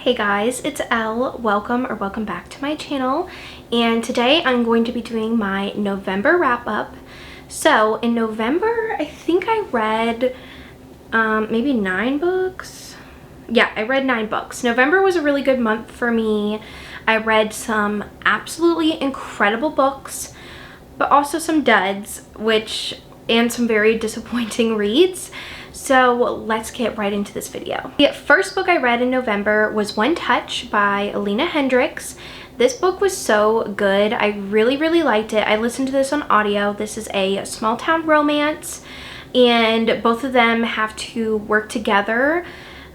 Hey guys, it's Elle. Welcome back to my channel, and today I'm going to be doing my November wrap-up. So in November, I think I read maybe 9 books. Yeah, I read 9 books. November was a really good month for me. I read some absolutely incredible books, but also some duds, and some very disappointing reads. So let's get right into this video. The first book I read in November was One Touch by Alina Hendricks. This book was so good. I really liked it. I listened to this on audio. This is a small town romance, and both of them have to work together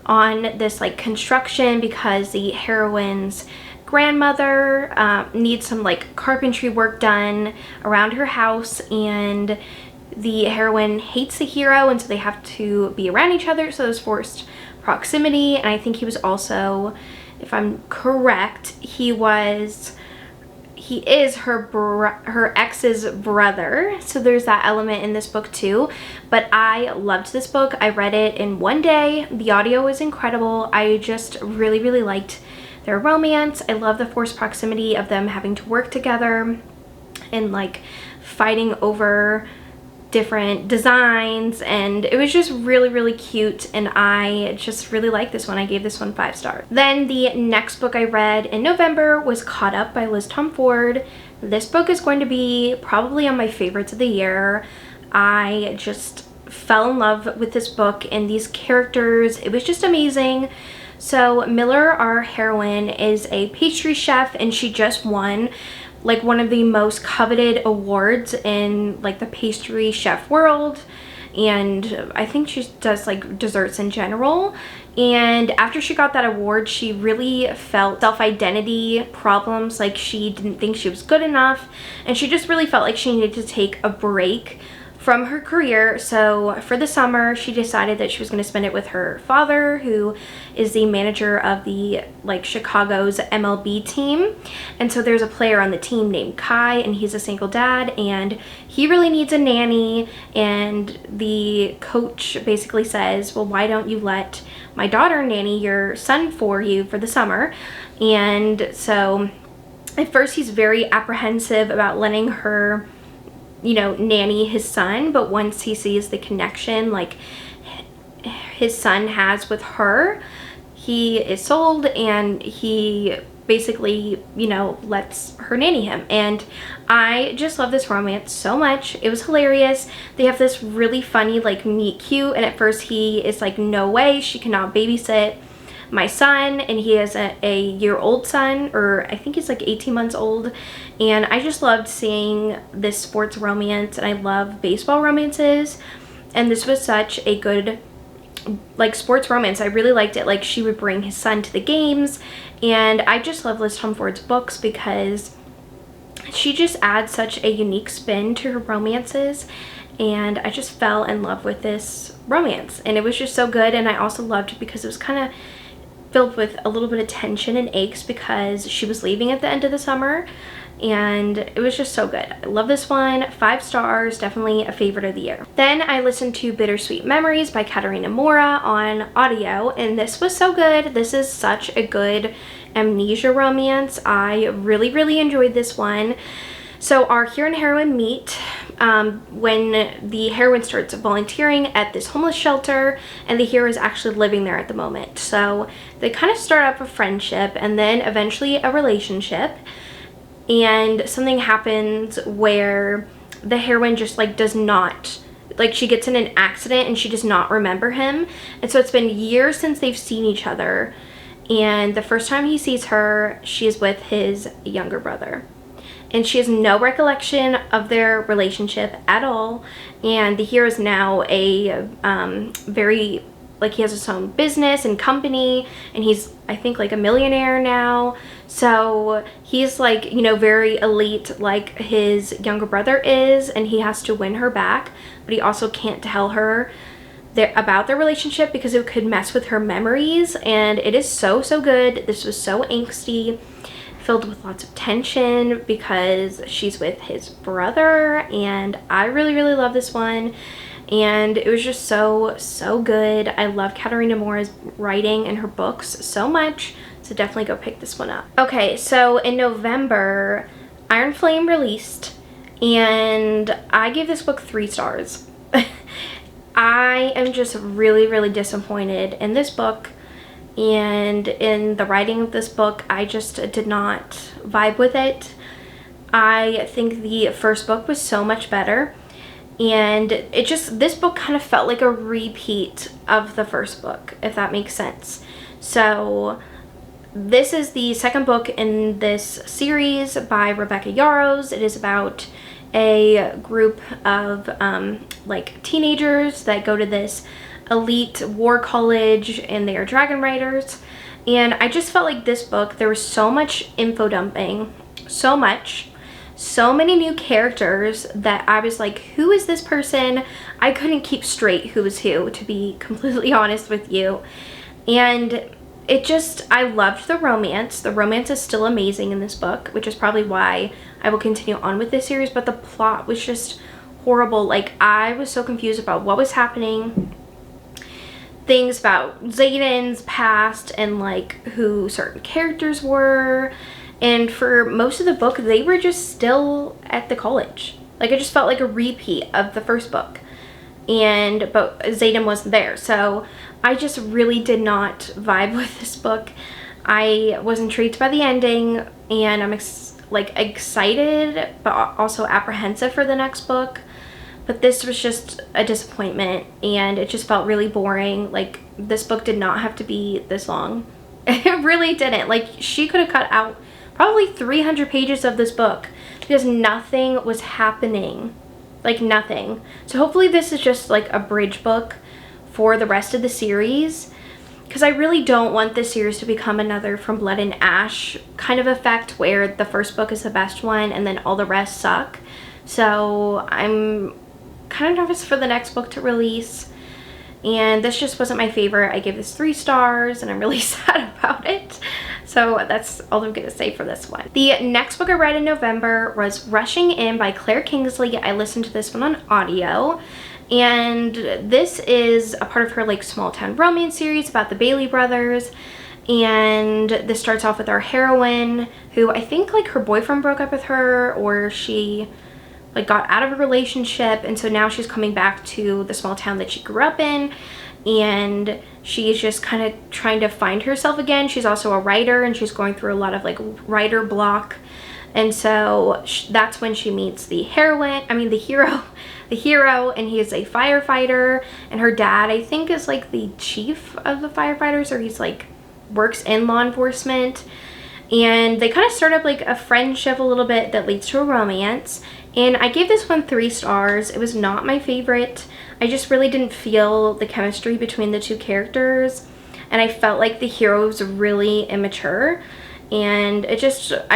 on this like construction because the heroine's grandmother needs some like carpentry work done around her house, and the heroine hates the hero, and so they have to be around each other, so there's forced proximity. And I think he was also, if I'm correct, he is her ex's brother, so there's that element in this book too. But I loved this book. I read it in one day. The audio was incredible. I just really liked their romance. I love the forced proximity of them having to work together and like fighting over different designs, and it was just really cute, and I just really like this one. I gave this one 5 stars. Then the next book I read in November was Caught Up by Liz Tom Ford. This book is going to be probably on my favorites of the year. I just fell in love with this book and these characters. It was just amazing. So Miller, our heroine, is a pastry chef, and she just won like one of the most coveted awards in like the pastry chef world, and I think she does like desserts in general. And after she got that award, she really felt self-identity problems, like she didn't think she was good enough, and she just really felt like she needed to take a break from her career. So for the summer, she decided that she was going to spend it with her father, who is the manager of the like Chicago's MLB team. And so there's a player on the team named Kai, and he's a single dad, and he really needs a nanny. And the coach basically says, well, why don't you let my daughter nanny your son for you for the summer? And so at first he's very apprehensive about letting her, you know, nanny his son, but once he sees the connection like his son has with her, he is sold, and he basically, you know, lets her nanny him. And I just love this romance so much. It was hilarious. They have this really funny like meet cute, and at first he is like, no way, she cannot babysit my son, and he has a year-old son, or I think he's like 18 months old. And I just loved seeing this sports romance, and I love baseball romances, and this was such a good like sports romance. I really liked it. Like she would bring his son to the games, and I just love Liz Tom Ford's books because she just adds such a unique spin to her romances, and I just fell in love with this romance, and it was just so good. And I also loved it because it was kind of filled with a little bit of tension and aches because she was leaving at the end of the summer, and it was just so good. I love this one. 5 stars, definitely a favorite of the year. Then I listened to Bittersweet Memories by Katerina Mora on audio, and this was so good. This is such a good amnesia romance. I really enjoyed this one. So our hero and heroine meet when the heroine starts volunteering at this homeless shelter, and the hero is actually living there at the moment. So they kind of start up a friendship and then eventually a relationship, and something happens where the heroine just like does not, like she gets in an accident and she does not remember him. And so it's been years since they've seen each other, and the first time he sees her, she is with his younger brother, and she has no recollection of their relationship at all. And the hero is now a very, like, he has his own business and company, and he's, I think, like a millionaire now. So he's like, you know, very elite like his younger brother is, and he has to win her back, but he also can't tell her about their relationship because it could mess with her memories. And it is so good. This was so angsty, filled with lots of tension because she's with his brother, and I really love this one. And it was just so good. I love Katerina Mora's writing and her books so much. So definitely go pick this one up. Okay, so in November, Iron Flame released, and I gave this book 3 stars. I am just really, really disappointed in this book and in the writing of this book. I just did not vibe with it. I think the first book was so much better, and this book kind of felt like a repeat of the first book, if that makes sense. So this is the second book in this series by Rebecca Yarros. It is about a group of like teenagers that go to this elite war college, and they are dragon riders. And I just felt like this book, there was so much info dumping, so many new characters that I was like, who is this person? I couldn't keep straight who was who, to be completely honest with you. And I loved the romance. The romance is still amazing in this book, which is probably why I will continue on with this series, but the plot was just horrible. Like, I was so confused about what was happening. Things about Xaden's past and like who certain characters were. And for most of the book, they were just still at the college. Like, it just felt like a repeat of the first book. But Xaden wasn't there. So I just really did not vibe with this book. I was intrigued by the ending, and I'm excited but also apprehensive for the next book. But this was just a disappointment, and it just felt really boring. Like, this book did not have to be this long. It really didn't. Like, she could have cut out probably 300 pages of this book because nothing was happening. Like, nothing. So hopefully this is just like a bridge book for the rest of the series, because I really don't want this series to become another From Blood and Ash kind of effect where the first book is the best one and then all the rest suck. So I'm kind of nervous for the next book to release, and this just wasn't my favorite. I gave this 3 stars, and I'm really sad about it. So that's all I'm gonna say for this one. The next book I read in November was Rushing In by Claire Kingsley. I listened to this one on audio, and this is a part of her like small town romance series about the Bailey brothers. And this starts off with our heroine, who I think like her boyfriend broke up with her, or she like got out of a relationship, and so now she's coming back to the small town that she grew up in, and she's just kind of trying to find herself again. She's also a writer, and she's going through a lot of like writer block, and so that's when she meets the hero, and he is a firefighter, and her dad I think is like the chief of the firefighters, or he's like works in law enforcement. And they kind of start up like a friendship a little bit that leads to a romance. And I gave this one 3 stars. It was not my favorite. I just really didn't feel the chemistry between the 2 characters. And I felt like the hero was really immature. And I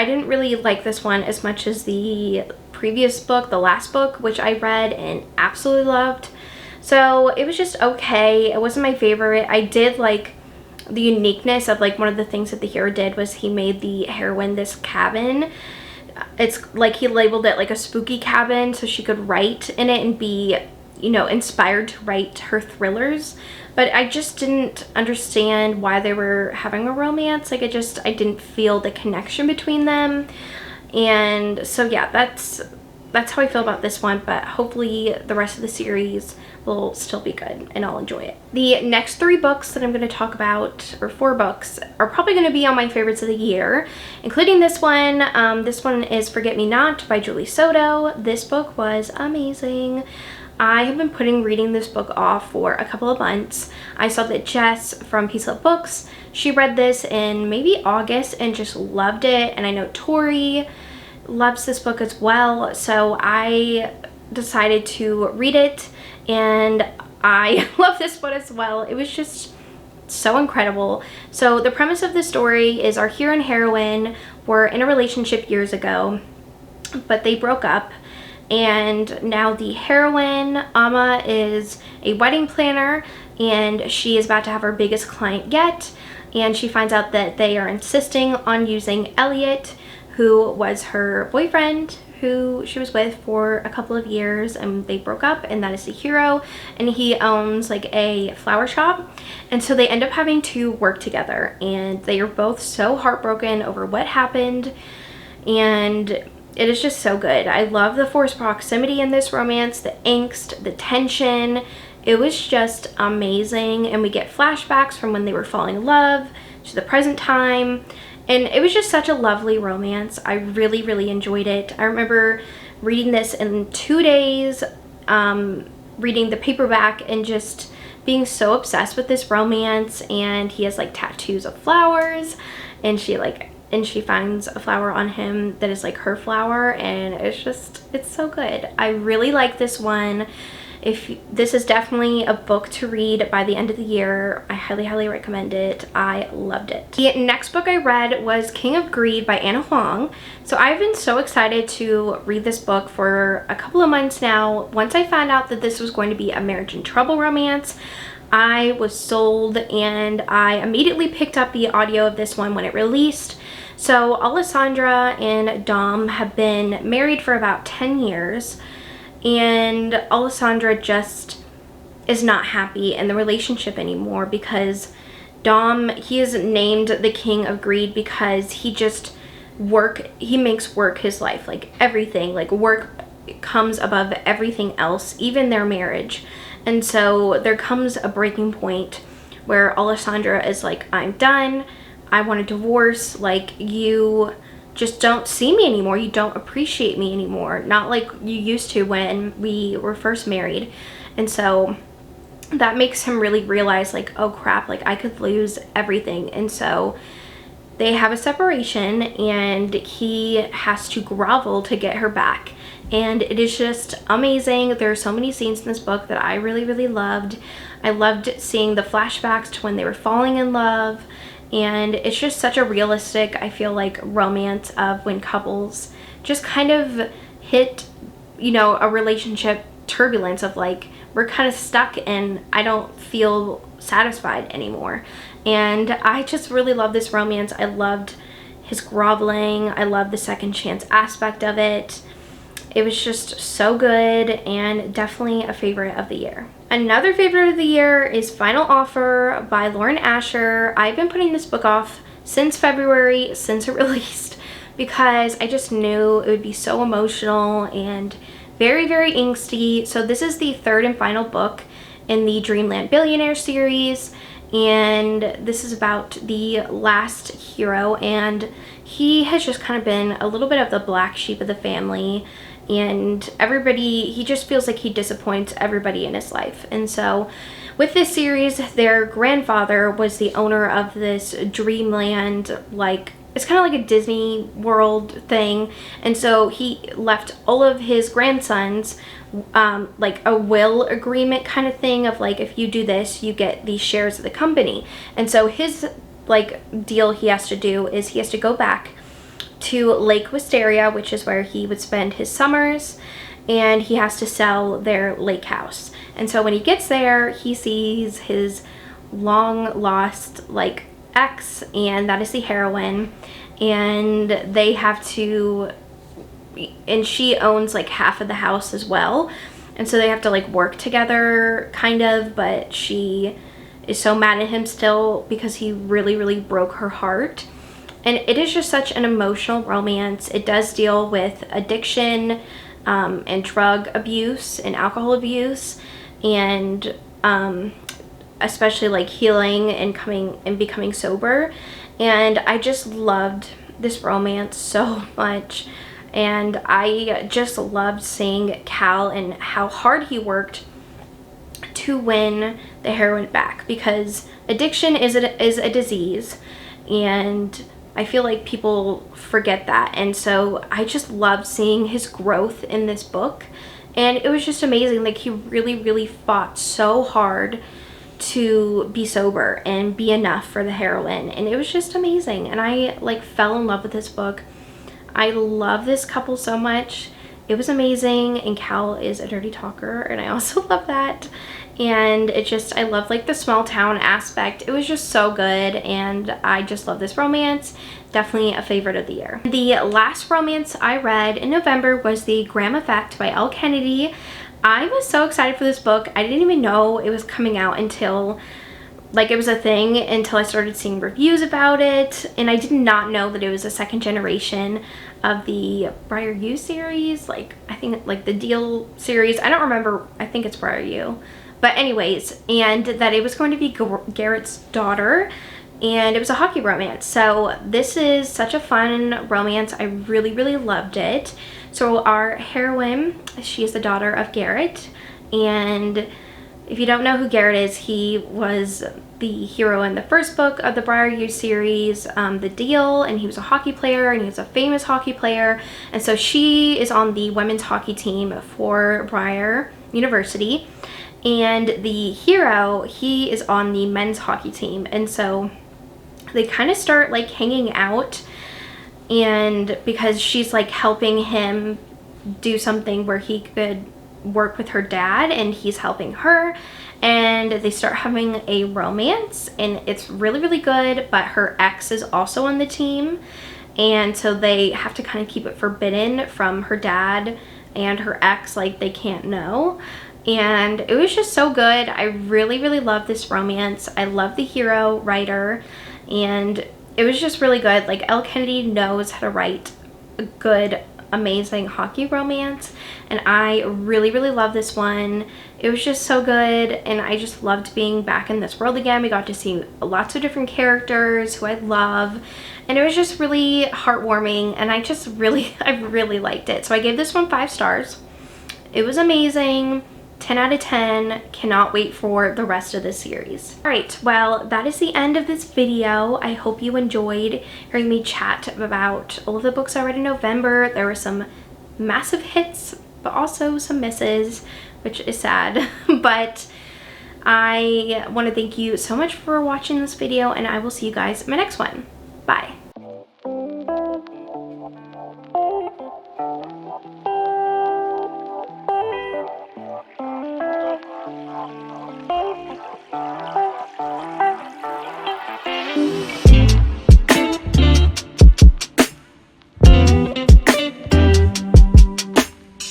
didn't really like this one as much as the previous book, the last book, which I read and absolutely loved. So it was just okay. It wasn't my favorite. I did like the uniqueness of like one of the things that the hero did was he made the heroine this cabin. It's like he labeled it like a spooky cabin so she could write in it and be, you know, inspired to write her thrillers. But I just didn't understand why they were having a romance. Like, I didn't feel the connection between them. And so yeah, that's how I feel about this one, but hopefully the rest of the series will still be good and I'll enjoy it. The next 3 books that I'm going to talk about, or 4 books, are probably going to be on my favorites of the year, including this one. This one is Forget Me Not by Julie Soto. This book was amazing. I have been reading this book off for a couple of months. I saw that Jess from Peace Love Books, she read this in maybe August and just loved it, and I know Tori loves this book as well, so I decided to read it, and I love this one as well. It was just so incredible. So the premise of the story is our hero and heroine were in a relationship years ago, but they broke up, and now the heroine, Amma, is a wedding planner, and she is about to have her biggest client yet, and she finds out that they are insisting on using Elliot, who was her boyfriend, who she was with for a couple of years, and they broke up, and that is the hero, and he owns like a flower shop, and so they end up having to work together, and they are both so heartbroken over what happened, and it is just so good. I love the forced proximity in this romance, the angst, the tension. It was just amazing, and we get flashbacks from when they were falling in love to the present time, and it was just such a lovely romance. I really, really enjoyed it. I remember reading this in 2 days, reading the paperback and just being so obsessed with this romance. And he has like tattoos of flowers, and she finds a flower on him that is like her flower, and it's so good. I really like this one. This is definitely a book to read by the end of the year. I highly, highly recommend it. I loved it. The next book I read was King of Greed by Anna Huang. So I've been so excited to read this book for a couple of months now. Once I found out that this was going to be a marriage and trouble romance, I was sold, and I immediately picked up the audio of this one when it released. So Alessandra and Dom have been married for about 10 years. And Alessandra just is not happy in the relationship anymore because Dom, he is named the King of Greed because he makes work his life, like everything, like work comes above everything else, even their marriage. And so there comes a breaking point where Alessandra is like, I'm done, I want a divorce, like you just don't see me anymore, you don't appreciate me anymore, not like you used to when we were first married. And so that makes him really realize like, oh crap, like I could lose everything. And so they have a separation, and he has to grovel to get her back, and it is just amazing. There are so many scenes in this book that I really, really loved. I loved seeing the flashbacks to when they were falling in love. And it's just such a realistic, I feel like, romance of when couples just kind of hit, you know, a relationship turbulence of like, we're kind of stuck and I don't feel satisfied anymore. And I just really love this romance. I loved his groveling. I love the second chance aspect of it. It was just so good, and definitely a favorite of the year. Another favorite of the year is Final Offer by Lauren Asher. I've been putting this book off since February, since it released, because I just knew it would be so emotional and very, very angsty. So this is the third and final book in the Dreamland Billionaire series, and this is about the last hero, and he has just kind of been a little bit of the black sheep of the family, and he just feels like he disappoints everybody in his life. And so with this series, their grandfather was the owner of this Dreamland, like it's kind of like a Disney World thing, and so he left all of his grandsons like a will agreement kind of thing of like, if you do this, you get these shares of the company. And so his like deal he has to do is he has to go back to Lake Wisteria, which is where he would spend his summers, and he has to sell their lake house. And so when he gets there, he sees his long lost like ex, and that is the heroine, and they have to, and she owns like half of the house as well, and so they have to like work together kind of, but she is so mad at him still because he really, really broke her heart. And it is just such an emotional romance. It does deal with addiction and drug abuse and alcohol abuse, and especially like healing and becoming sober. And I just loved this romance so much. And I just loved seeing Cal and how hard he worked to win the heroine back, because addiction is a disease, and I feel like people forget that. And so I just loved seeing his growth in this book, and it was just amazing. Like he really, really fought so hard to be sober and be enough for the heroine, and it was just amazing. And I like fell in love with this book. I love this couple so much. It was amazing, and Cal is a dirty talker, and I also love that. And it just, I love like the small town aspect. It was just so good, and I just love this romance. Definitely a favorite of the year. The last romance I read in November was The Graham Effect by Elle Kennedy. I was so excited for this book. I didn't even know it was coming out until, like, it was a thing until I started seeing reviews about it, and I did not know that it was a second generation of the Briar U series. Like, I think like the Deal series. I don't remember. I think it's Briar U. But anyways, and that it was going to be Garrett's daughter, and it was a hockey romance. So this is such a fun romance. I really, really loved it. So our heroine, she is the daughter of Garrett, and if you don't know who Garrett is, he was the hero in the first book of the Briar U series, The Deal, and he was a hockey player, and he was a famous hockey player. And so she is on the women's hockey team for Briar University, and the hero, he is on the men's hockey team. And so they kind of start like hanging out, and because she's like helping him do something where he could work with her dad, and he's helping her, and they start having a romance, and it's really, really good. But her ex is also on the team, and so they have to kind of keep it forbidden from her dad and her ex, like they can't know. And it was just so good. I really, really love this romance. I love the hero writer, and it was just really good. Like, Elle Kennedy knows how to write a good, amazing hockey romance, and I really, really love this one. It was just so good, and I just loved being back in this world again. We got to see lots of different characters who I love, and it was just really heartwarming, and I really liked it. So I gave this one 5 stars. It was amazing. 10 out of 10. Cannot wait for the rest of the series. Alright, well, that is the end of this video. I hope you enjoyed hearing me chat about all of the books I read in November. There were some massive hits, but also some misses, which is sad. But I want to thank you so much for watching this video, and I will see you guys in my next one. Bye.